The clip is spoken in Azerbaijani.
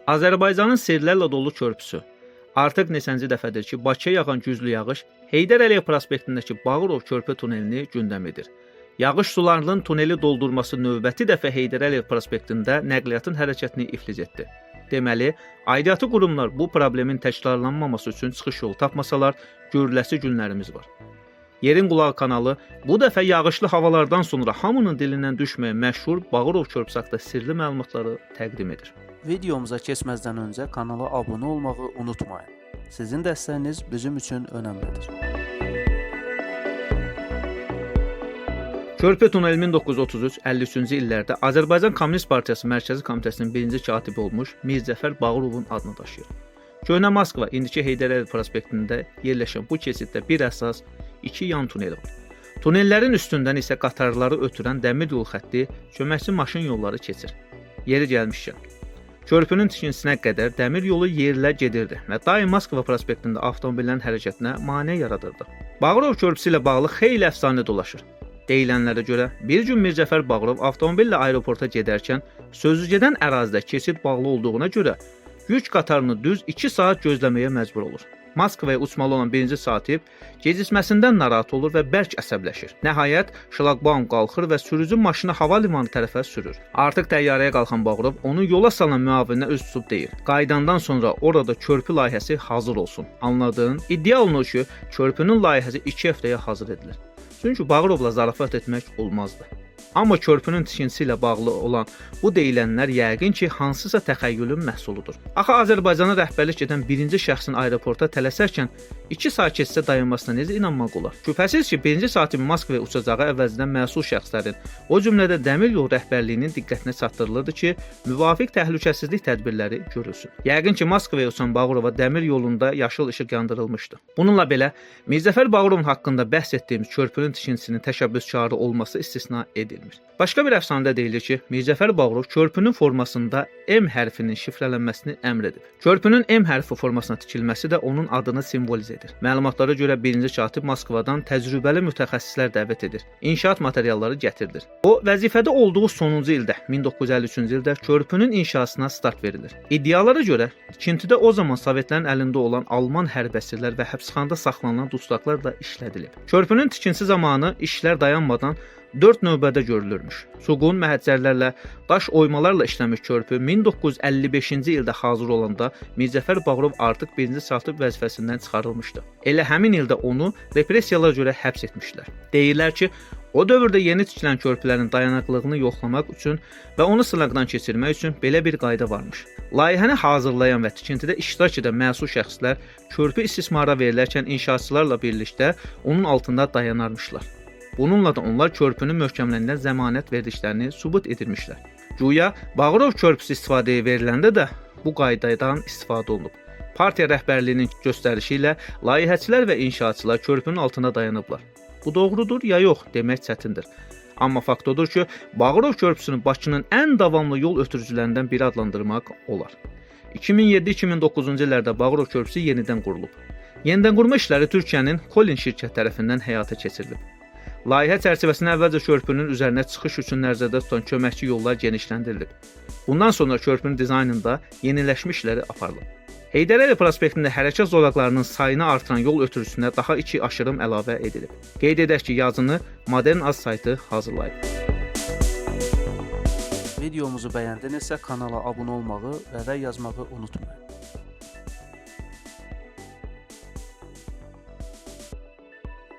Azərbaycanın sellərlə dolu körpüsü. Artıq neçənci dəfədir ki, Bakıya yağan güclü yağış Heydər Əliyev prospektindəki Bağırov körpü tunelini gündəm edir. Yağış sularının tuneli doldurması növbəti dəfə Heydər Əliyev prospektində nəqliyyatın hərəkətini iflic etdi. Deməli, aidiyyatı qurumlar bu problemin təkrarlanmaması üçün çıxış yolu tapmasalar, görüləsi günlərimiz var. Yerin Qulağı kanalı bu dəfə yağışlı havalardan sonra hamının dilindən düşməyən məşhur Bağırov körpüsü haqqında sirli məlumatları təqdim edir. Videomuza keçməzdən öncə kanala abunə olmağı unutmayın. Sizin dəstəyiniz bizim üçün önəmlidir. Körpü tuneli 1933-53-cü illərdə Azərbaycan Kommunist Partiyası Mərkəzi Komitəsinin birinci katibi olmuş Mirzəfər Bağırovun adını daşıyır. Köhnə Moskva, indiki Heydər Əliyev prospektində yerləşən bu keçiddə bir əsas, iki yan tuneli var. Tunellərin üstündən isə qatarları ötürən dəmir yol xətti, köməkçi maşın yolları keçir. Yeri gəlmişkən, körpünün tikintisinə qədər dəmir yolu yerlə gedirdi və daim Moskva prospektində avtomobillərin hərəkətinə maneə yaradırdı. Bağırov körpüsü ilə bağlı xeyli əfsanə dolaşır. Deyilənlərə görə bir gün Mirzəfər Bağırov avtomobillə aeroporta gedərkən sözügedən ərazidə keçid bağlı olduğuna görə yük qatarını düz 2 saat gözləməyə məcbur olur. Moskvaya uçmalı olan birinci saatib gecikməsindən narahat olur və bərk əsəbləşir. Nəhayət, şlaqbaum qalxır və sürücü maşını hava limanı tərəfə sürür. Artıq təyyarəyə qalxan Bağırov onu yola salan müavininə üz tutub deyir: "Qayıdandan sonra orada körpü layihəsi hazır olsun." Anladın? İddia olunur ki, körpünün layihəsi 2 həftəyə hazır edilir. Çünki Bağırovla zarafat etmək olmazdı. Amma körpünün tikintisi ilə bağlı olan bu deyilənlər yəqin ki, hansısa təxəyyülün məhsuludur. Axı Azərbaycana rəhbərlik edən birinci şəxsin aeroporta tələsərkən 2 saat keçsə dayanmasına necə inanmaq olar? Şübhəsiz ki, birinci saatibin Moskvaya uçacağı əvəzindən məsul şəxslərin, o cümlədə dəmir yol rəhbərliyinin diqqətinə çatdırılırdı ki, müvafiq təhlükəsizlik tədbirləri görülsün. Yəqin ki, Moskvaya uçan Bağırova dəmir yolunda yaşıl işıq yandırılmışdı. Bununla belə, Mirzəfər Bağırovun haqqında bəhs etdiyimiz körpünün tikintisinin təşəbbüskarı olması istisna edilmir. Başqa bir əfsanədə deyilir ki, Mirzəfər Bağırov körpünün formasında M hərfinin şifrələnməsini əmr edib. Körpünün M hərfi formasına tikilməsi də onun adını simvolizə edir. Məlumatlara görə birinci katib Moskvadan təcrübəli mütəxəssislər dəvət edir. İnşaat materialları gətirilir. O, vəzifədə olduğu sonuncu ildə, 1953-cü ildə körpünün inşasına start verilir. İddialara görə, tikintidə o zaman Sovetlərin əlində olan Alman hərbi əsirlər və həbsxanada saxlanılan dustaqlar da işlədilib. Körpünün tikintisi zamanı işlər dayanmadan 4 növbədə görülürmüş. Suqun, məhəccərlərlə, daş oymalarla işləmiş körpü 1955-ci ildə hazır olanda Mirzəfər Bağırov artıq birinci katib vəzifəsindən çıxarılmışdı. Elə həmin ildə onu repressiyalara görə həbs etmişlər. Deyirlər ki, o dövrdə yeni tikilən körpülərin dayanıqlığını yoxlamaq üçün və onu sınaqdan keçirmək üçün belə bir qayda varmış. Layihəni hazırlayan və tikintidə iştirak edən məsul şəxslər körpü istismara verilərkən inşaatçılarla birlikdə onun altında dayanarmışlar. Bununla da onlar körpünün möhkəmləndiyindən zəmanət verdiklərini sübut edilmişlər. Güya Bağırov körpüsü istifadəyə veriləndə də bu qaydadan istifadə olunub. Partiya rəhbərliyinin göstərişi ilə layihəçilər və inşaatçılar körpünün altında dayanıblar. Bu doğrudur ya yox demək çətindir. Amma fakt odur ki, Bağırov körpüsünü Bakının ən davamlı yol ötürücülərindən biri adlandırmaq olar. 2007-2009-cu illərdə Bağırov körpüsü yenidən qurulub. Yenidən qurma işləri Türkiyənin Kolin şirkət tərəfindən həyata keçirilib. Layihə çərçivəsində əvvəlcə körpünün üzərinə çıxış üçün nəzərdə tutan köməkçi yollar genişləndirilib. Bundan sonra körpünün dizaynında yeniləşmə işləri aparılıb. Heydər Əliyev prospektində hərəkət zolaqlarının sayını artıran yol ötürücüsünə daha 2 aşırım əlavə edilib. Qeyd edək ki, yazını Modern Az saytı hazırlayıb. Videomuzu bəyəndinizsə kanala abunə olmağı və yazmağı unutmayın.